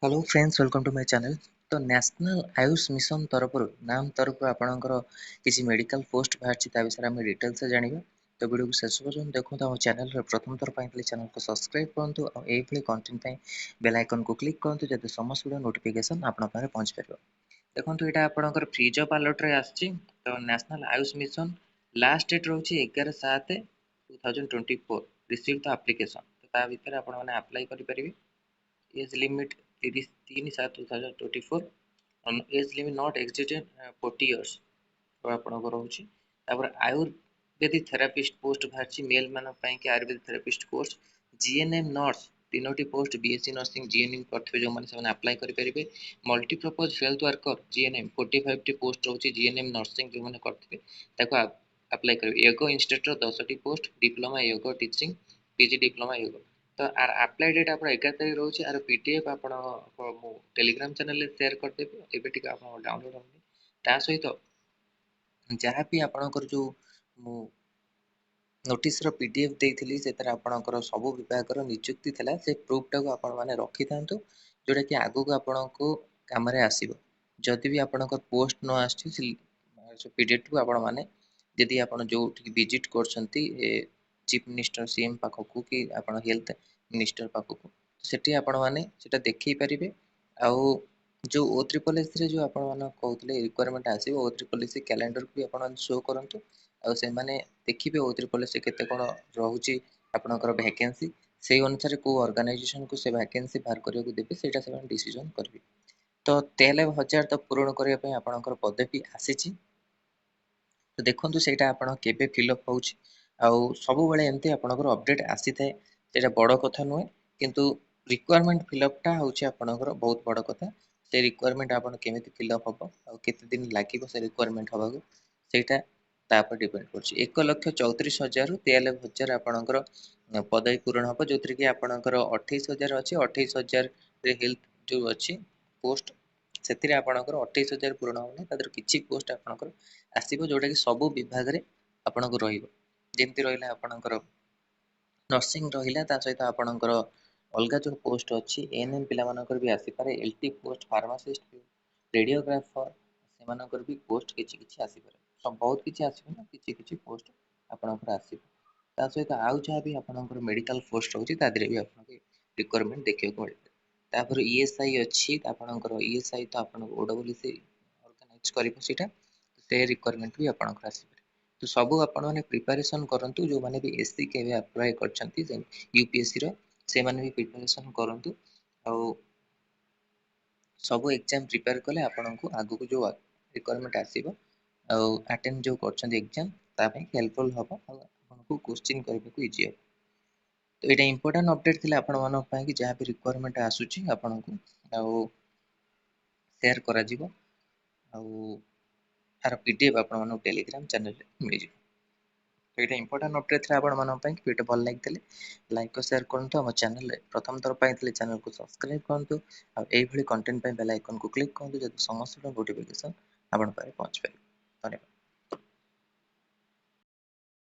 Hello friends welcome to my channel. तो national Ayush mission तरफ आपणकर किसी मेडिकल पोस्ट बाहर विषय में डिटेल से जानिबा। तो वीडियो को शेष पर्यंत देखो। तो चैनल प्रथम थर चैनल को सब्सक्राइब करूँ और ये कंटेंट बेल आइकन को क्लिक करूँ जब समस्त वीडियो नोटिफिकेशन आपण पाखे पहुंच पार। देखो यहाँ आपंकर फ्री जॉब अलर्ट रे आसी। तो national Ayush mission last date रोचे 11/7/2024 रिसीव द एप्लिकेशन। तो भितर आपने अप्लाई करेंगे। Age limit 3/7/2024 age limit not exceeded 40 years तो आपंकर रोचे। आयुर्वेदिक थेरापिस्ट पोस्ट बाहर मेल मान ayurvedic therapist course GNM nurse 3टी पोस्ट बीएससी नर्सिंग जीएनएम करते जो मैंने अप्लाई करेंगे। मल्टीपर्पज हेल्थ वर्कर जीएनएम 45 टी पोस्ट रोचे जीएनएम नर्सिंग जो मैंने करते अप्लाई करेंगे। योग इंस्ट्रक्टर 10टी post diploma yoga teaching PG diploma yoga. तो आर अप्लाई डेट आप 11 तारीख रोचे। आर पीडीएफ आप टेलीग्राम चैनल शेयर करदेवी एबे आप डाउनलोड होनी। ता सहित जहाँ भी आपणकर जो नोटिस पीडीएफ देइथिली सेतार आपणकर सब विभाग नियुक्ति थिला से प्रूफ टाको आपण माने रखि थांतु जोटा कि आगु को आपणको काम रे आसीबो। जदि भी आपणकर पोस्ट न आछि पीडीएफ को आपण माने यदि आपण जो विजिट करछंती चीफ मिनिस्टर सीएम पाखकु कि आपण हेल्थ मिनिस्टर पाखकु सेठी आपण माने सेटा देखि परिबे। आउ जो O3 रे जो आपण माने कहउतले रिक्वायरमेंट आसीबो O3 कैलेंडर को भी आपण शो करंतु। आ से माने देखिए O3 केते कोन रहुची आपणकर वैकेंसी से अनुसार को ऑर्गेनाइजेशन को से वैकेंसी बाहर करिया को देबे सेटा से डिसीजन करबे। तो 13,000 तो पूर्ण करिया पे आपणकर पदवी आसीची। तो देखंतु सेटा आपण केबे फिलअप होउची आउ सब बेले एमती आपणकर अपडेट आसी थाए। सेटा बड़ कथा नुहे किंतु रिक्वायरमेंट फिलअप टा होउची आपणकर बहुत बड़ कथा। से रिक्वायरमेंट आपण केमिति फिलअप हबो आ केते दिन लागिबो से रिक्वायरमेंट हबाको सेटा तापर डिपेंड करछि। 1,34,000 रु 43,000 आपणकर पदवी पूर्ण हबो जोथि कि आपणकर 28,000 अछि। 28,000 रे हेल्थ जो अछि पोस्ट सेतिरे आपणकर 28,000 पूर्ण होने तादर किछि पोस्ट आपणकर आसीबो जोटा कि सब विभाग रे आपणको रहिबो। जेमति रहिला आपणकर नर्सिंग रहिला ता सहित आपणकर अलगा जो पोस्ट अछि एएनएम पिला मानकर भी आसी पारे। एलटी पोस्ट फार्मासिस्ट रेडियोग्राफर से मानकर भी पोस्ट किछि किछि आसी पारे। सब बहुत किछि आसीबो ना किछि किछि पोस्ट आपणकर आसीबो। ता सहित आउ जहाँ भी आपणकर मेडिकल पोस्ट होछि ता दिरे भी आपनके रिक्वायरमेंट देखियो को मिलते। तापर ईएसआई अछि आपणकर ईएसआई तो आपण ओडब्ल्यूसी ऑर्गेनाइज करिबो सेटा से रिक्वायरमेंट भी आपणकर आसी पारे। तो सब आपण माने प्रिपरेशन करंतु जो माने भी एससी के अप्लाई करछंती यूपीएससी रो से माने भी प्रिपरेशन करंतु। आ सब एग्जाम प्रिपेयर कले आपनको आगु को जो रिक्वायरमेंट आसीबो अटेंड जो करछंती एग्जाम ता पे हेल्पफुल हबो आपनको क्वेश्चन करबे को इजी हो। तो एटा इंपोर्टेंट अपडेट थिला आपण मानक पय कि जहाँ भी रिक्वायरमेंट आसुची आपनको आ शेयर करा जिवो आ आर पीडीएफ आपण मानक टेलीग्राम चैनल रे मिल जिवो। तो ये इंपोर्टेंट अपडेट था आपण मानक पय कि वीडियो भल लागितले लाइक और शेयर करंतु। हम चैनल रे प्रथम थर पय चैनल को सब्सक्राइब करंतु आ एई भली कंटेंट पय बेल आइकन को क्लिक करंतु जति समस्त नोटिफिकेशन आपण पाए पहुंच पाए। धन्यवाद।